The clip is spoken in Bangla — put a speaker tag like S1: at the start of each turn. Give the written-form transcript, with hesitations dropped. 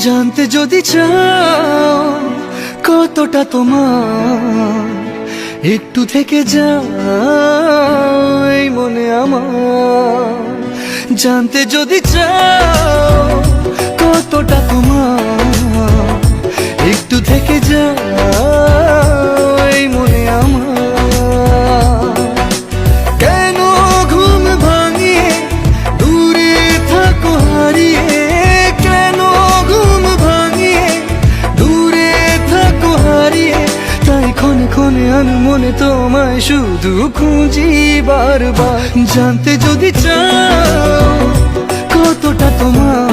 S1: জানতে যদি চাও কতটা তোমার, একটু থেকে যাই মনে আমার। জানতে যদি চাও কতটা তোমার, একটু থেকে যাই মনে আমার। কেন ঘুম ভাঙিয়ে দূরে থাকো হারিয়ে, কেন ঘুম ভাঙিয়ে দূরে থাকো হারিয়ে। তাই ক্ষণে ক্ষণে আমি মনে তোমায় শুধু খুঁজি বারবার। জানতে যদি চাও কতটা তোমার,